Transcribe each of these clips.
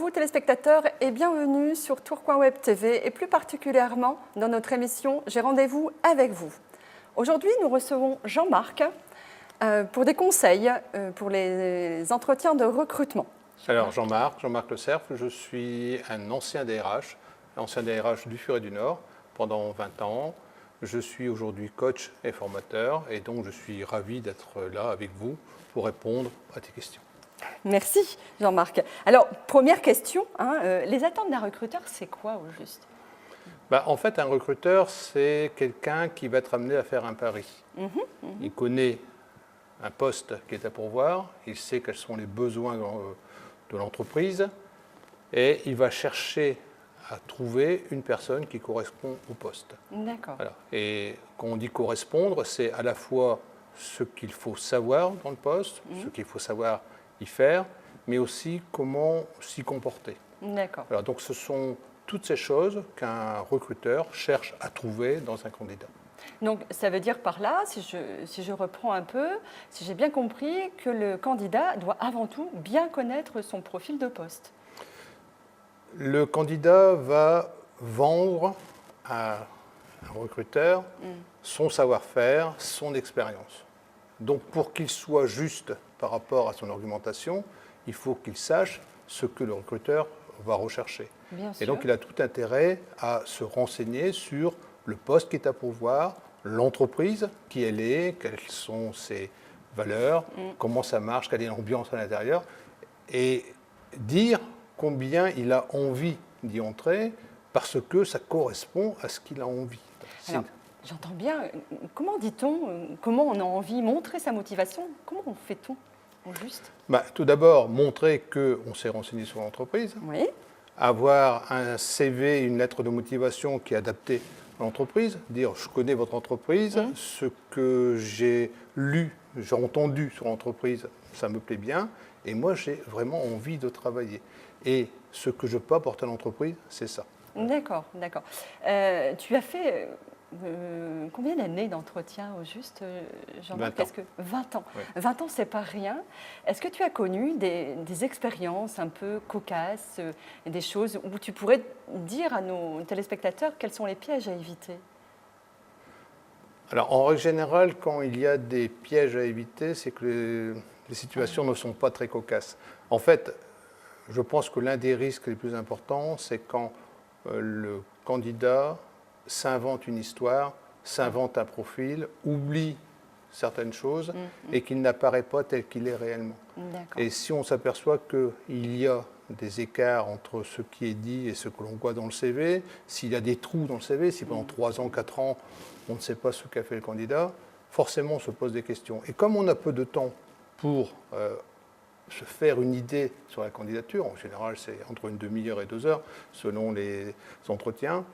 vous téléspectateurs et bienvenue sur Tourcoing Web TV et plus particulièrement dans notre émission J'ai rendez-vous avec vous. Aujourd'hui, nous recevons Jean-Marc pour des conseils pour les entretiens de recrutement. Alors Jean-Marc Le Cerf, je suis un ancien DRH du Furet du Nord pendant 20 ans. Je suis aujourd'hui coach et formateur et donc je suis ravi d'être là avec vous pour répondre à tes questions. Merci Jean-Marc. Alors, première question, les attentes d'un recruteur, c'est quoi au juste ? En fait, un recruteur, c'est quelqu'un qui va être amené à faire un pari. Il connaît un poste qui est à pourvoir, il sait quels sont les besoins de l'entreprise et il va chercher à trouver une personne qui correspond au poste. D'accord. Voilà. Et quand on dit correspondre, c'est à la fois ce qu'il faut savoir dans le poste, ce qu'il faut savoir y faire, mais aussi comment s'y comporter. D'accord. Alors, donc ce sont toutes ces choses qu'un recruteur cherche à trouver dans un candidat. Donc ça veut dire par là, si je reprends un peu, si j'ai bien compris, que le candidat doit avant tout bien connaître son profil de poste. Le candidat va vendre à un recruteur son savoir-faire, son expérience. Donc pour qu'il soit juste par rapport à son argumentation, il faut qu'il sache ce que le recruteur va rechercher. Bien sûr. Et donc il a tout intérêt à se renseigner sur le poste qui est à pourvoir, l'entreprise, qui elle est, quelles sont ses valeurs, comment ça marche, quelle est l'ambiance à l'intérieur, et dire combien il a envie d'y entrer parce que ça correspond à ce qu'il a envie. Alors, j'entends bien. Comment dit-on, comment on a envie de montrer sa motivation? Comment fait-on au juste? Tout d'abord, montrer qu'on s'est renseigné sur l'entreprise, Oui. avoir un CV, une lettre de motivation qui est adaptée à l'entreprise, dire je connais votre entreprise, ce que j'ai lu, j'ai entendu sur l'entreprise, ça me plaît bien, et moi j'ai vraiment envie de travailler. Et ce que je peux apporter à l'entreprise, c'est ça. D'accord, d'accord. Tu as fait combien d'années d'entretien au juste, Jean-Marc? 20 ans. 20 ans. Oui. 20 ans, c'est pas rien. Est-ce que tu as connu des expériences un peu cocasses, des choses où tu pourrais dire à nos téléspectateurs quels sont les pièges à éviter? Alors, en règle générale, quand il y a des pièges à éviter, c'est que les situations ne sont pas très cocasses. En fait, je pense que l'un des risques les plus importants, c'est quand le candidat s'invente une histoire, s'invente un profil, oublie certaines choses et qu'il n'apparaît pas tel qu'il est réellement. Et si on s'aperçoit qu'il y a des écarts entre ce qui est dit et ce que l'on voit dans le CV, s'il y a des trous dans le CV, si pendant 3 ans, 4 ans, on ne sait pas ce qu'a fait le candidat, forcément on se pose des questions. Et comme on a peu de temps pour se faire une idée sur la candidature, en général c'est entre une demi-heure et 2 heures selon les entretiens,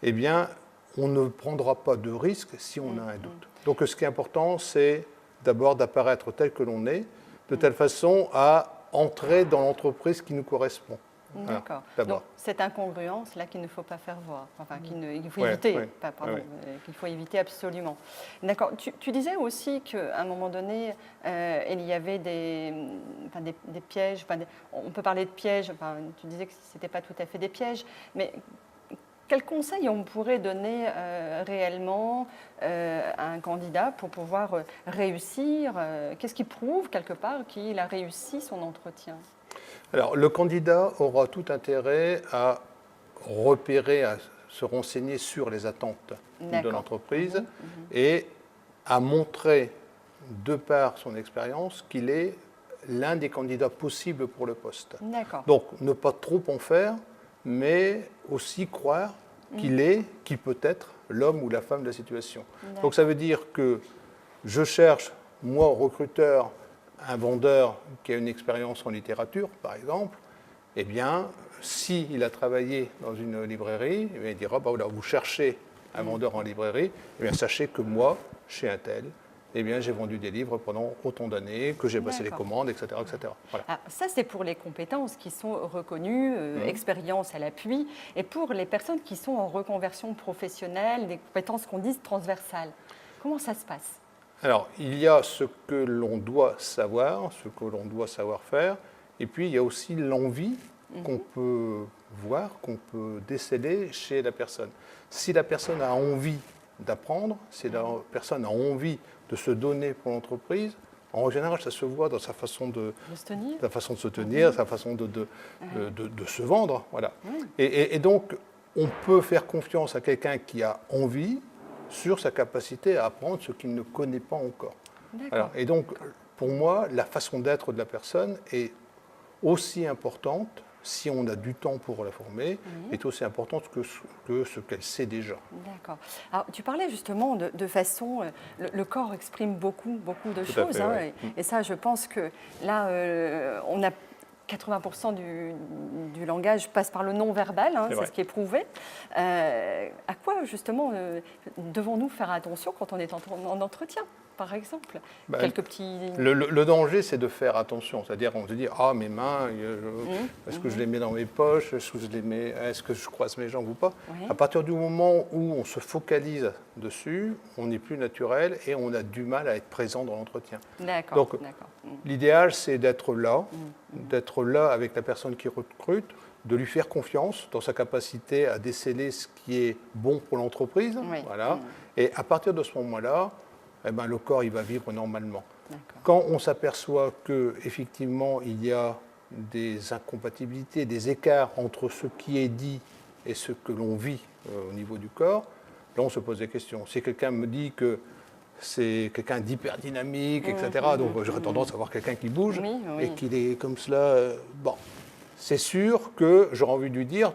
eh bien on ne prendra pas de risque si on a un doute. Donc ce qui est important, c'est d'abord d'apparaître tel que l'on est, de telle façon à entrer dans l'entreprise qui nous correspond. D'accord. Voilà, donc cette incongruence là qu'il ne faut pas faire voir, enfin qu'il faut Ouais, éviter, ouais, pardon, ouais. qu'il faut éviter absolument. D'accord. Tu disais aussi qu'à un moment donné, il y avait des pièges. On peut parler de pièges. Tu disais que ce n'était pas tout à fait des pièges, mais quels conseils on pourrait donner réellement à un candidat pour pouvoir réussir? Qu'est-ce qui prouve quelque part qu'il a réussi son entretien? Alors, le candidat aura tout intérêt à repérer, à se renseigner sur les attentes de l'entreprise et à montrer, de par son expérience, qu'il est l'un des candidats possibles pour le poste. Donc, ne pas trop en faire, mais aussi croire qu'il peut être l'homme ou la femme de la situation. Donc, ça veut dire que je cherche, moi, recruteur, un vendeur qui a une expérience en littérature, par exemple, eh bien, s'il a travaillé dans une librairie, eh bien, il dira, voilà, vous cherchez un vendeur en librairie, eh bien, sachez que moi, chez Intel, eh bien, j'ai vendu des livres pendant autant d'années, que j'ai passé les commandes, etc. etc. Voilà. Ah, ça, c'est pour les compétences qui sont reconnues, expérience à l'appui, et pour les personnes qui sont en reconversion professionnelle, des compétences qu'on dit transversales. Comment ça se passe? Alors, il y a ce que l'on doit savoir, ce que l'on doit savoir faire, et puis il y a aussi l'envie qu'on peut voir, qu'on peut déceler chez la personne. Si la personne a envie d'apprendre, si la personne a envie de se donner pour l'entreprise, en général, ça se voit dans sa façon de se tenir, sa façon de se vendre. Voilà. Et donc, on peut faire confiance à quelqu'un qui a envie sur sa capacité à apprendre ce qu'il ne connaît pas encore. Alors, et donc, pour moi, la façon d'être de la personne est aussi importante, si on a du temps pour la former, est aussi importante que ce qu'elle sait déjà. D'accord. Alors, tu parlais justement de façon... le corps exprime beaucoup de Tout à choses. fait, Hein, ouais. et ça, je pense que là, on a 80% du langage passe par le non-verbal, hein, c'est ce qui est prouvé. À quoi, justement, devons-nous faire attention quand on est en entretien, par exemple? Quelques petits... Le danger, c'est de faire attention. C'est-à-dire, on se dit, ah, mes mains, est-ce que je les mets dans mes poches? Est-ce que je croise mes jambes ou pas? À partir du moment où on se focalise dessus, on n'est plus naturel et on a du mal à être présent dans l'entretien. D'accord. Donc, l'idéal, c'est d'être là avec la personne qui recrute, de lui faire confiance dans sa capacité à déceler ce qui est bon pour l'entreprise. Voilà. Et à partir de ce moment-là, eh ben, le corps il va vivre normalement. Quand on s'aperçoit qu'effectivement il y a des incompatibilités, des écarts entre ce qui est dit et ce que l'on vit au niveau du corps, là on se pose des questions. Si quelqu'un me dit que c'est quelqu'un d'hyper dynamique, etc., donc j'aurais tendance à voir quelqu'un qui bouge et qu'il est comme cela, bon, c'est sûr que j'aurais envie de lui dire,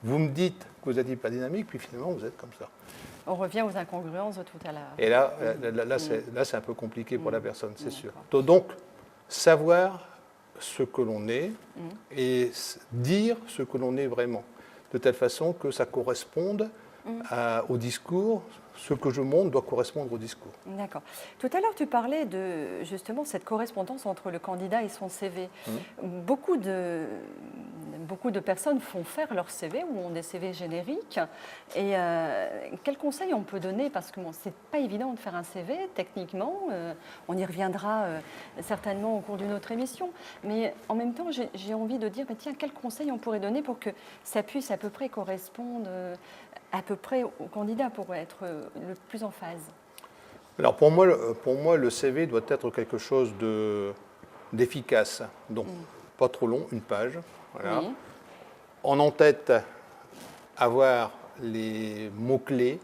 vous me dites que vous êtes hyper dynamique, puis finalement vous êtes comme ça. On revient aux incongruences de tout à l'heure. Et là c'est un peu compliqué pour la personne, c'est sûr. Donc, savoir ce que l'on est et dire ce que l'on est vraiment, de telle façon que ça corresponde au discours. Ce que je montre doit correspondre au discours. D'accord. Tout à l'heure, tu parlais de justement cette correspondance entre le candidat et son CV. Beaucoup de personnes font faire leur CV ou ont des CV génériques. Et quels conseils on peut donner? Parce que bon, c'est pas évident de faire un CV techniquement. On y reviendra certainement au cours d'une autre émission. Mais en même temps, j'ai envie de dire, tiens, quels conseils on pourrait donner pour que ça puisse à peu près correspondre à peu près au candidat pour être le plus en phase? Alors pour moi, le CV doit être quelque chose d'efficace. Donc, pas trop long, une page. Voilà. En tête, avoir les mots-clés,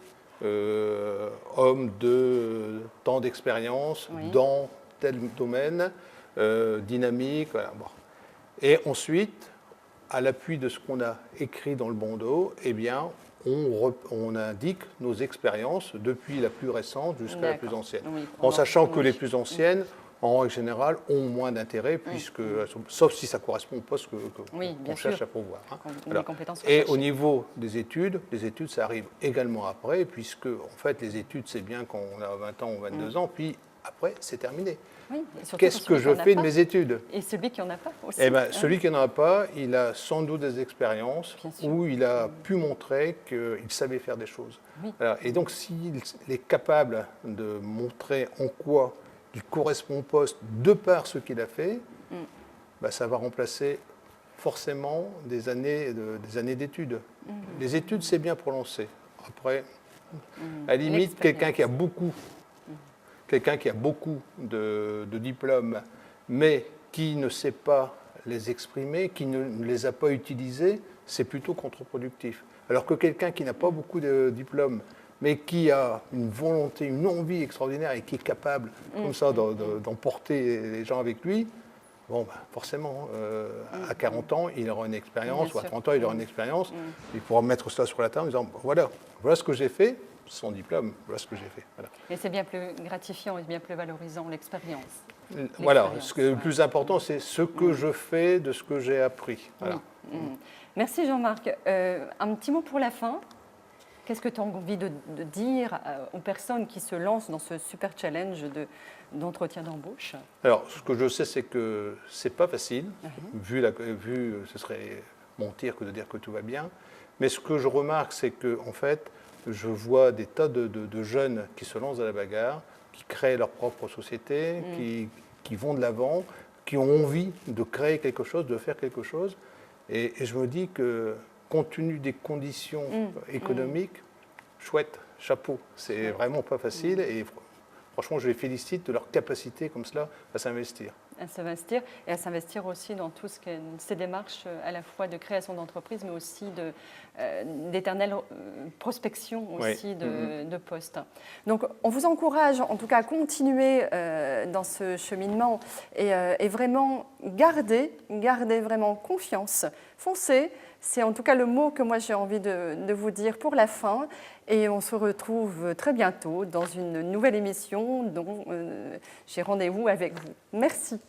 homme de tant d'expérience, dans tel domaine, dynamique. Voilà. Bon. Et ensuite, à l'appui de ce qu'on a écrit dans le bandeau, eh bien, on indique nos expériences depuis la plus récente jusqu'à la plus ancienne. En sachant que les plus anciennes, en règle générale, ont moins d'intérêt, sauf si ça correspond au poste qu'on cherche à pourvoir. Hein. Voilà. Et au niveau des études, ça arrive également après, puisque en fait, les études, c'est bien quand on a 20 ans ou 22 ans, puis après, c'est terminé. Qu'est-ce que je fais de mes études? Et celui qui n'en a pas aussi. Eh ben, celui qui n'en a pas, il a sans doute des expériences où il a pu montrer qu'il savait faire des choses. Voilà. Et donc, s'il est capable de montrer en quoi il correspond au poste de par ce qu'il a fait, ça va remplacer forcément des années d'études. Les études, c'est bien pour lancer. Après, à la limite, quelqu'un qui a beaucoup de diplômes, mais qui ne sait pas les exprimer, qui ne les a pas utilisés, c'est plutôt contre-productif. Alors que quelqu'un qui n'a pas beaucoup de diplômes, mais qui a une volonté, une envie extraordinaire et qui est capable, comme ça, d'emporter les gens avec lui, bon, forcément, à 40 ans, il aura une expérience, ou à 30 ans, il aura une expérience, il pourra mettre cela sur la table en disant, voilà ce que j'ai fait, sans diplôme, voilà ce que j'ai fait. Voilà. Et c'est bien plus gratifiant et bien plus valorisant, l'expérience. Voilà, le plus important, c'est ce que je fais de ce que j'ai appris. Voilà. Merci Jean-Marc. Un petit mot pour la fin. Qu'est-ce que tu as envie de dire aux personnes qui se lancent dans ce super challenge d'entretien d'embauche? Alors, ce que je sais, c'est que ce n'est pas facile, vu, ce serait mentir que de dire que tout va bien. Mais ce que je remarque, c'est qu'en fait, je vois des tas de jeunes qui se lancent à la bagarre, qui créent leur propre société, qui vont de l'avant, qui ont envie de créer quelque chose, de faire quelque chose. Et je me dis que, compte tenu des conditions économiques, chouette, chapeau. C'est vraiment pas facile. Et franchement, je les félicite de leur capacité comme cela à s'investir. À s'investir et à s'investir aussi dans tout ce que ces démarches à la fois de création d'entreprise, mais aussi d'éternelle prospection aussi de postes. Donc, on vous encourage en tout cas à continuer dans ce cheminement et vraiment garder vraiment confiance, foncez. C'est en tout cas le mot que moi j'ai envie de vous dire pour la fin. Et on se retrouve très bientôt dans une nouvelle émission dont j'ai rendez-vous avec vous. Merci.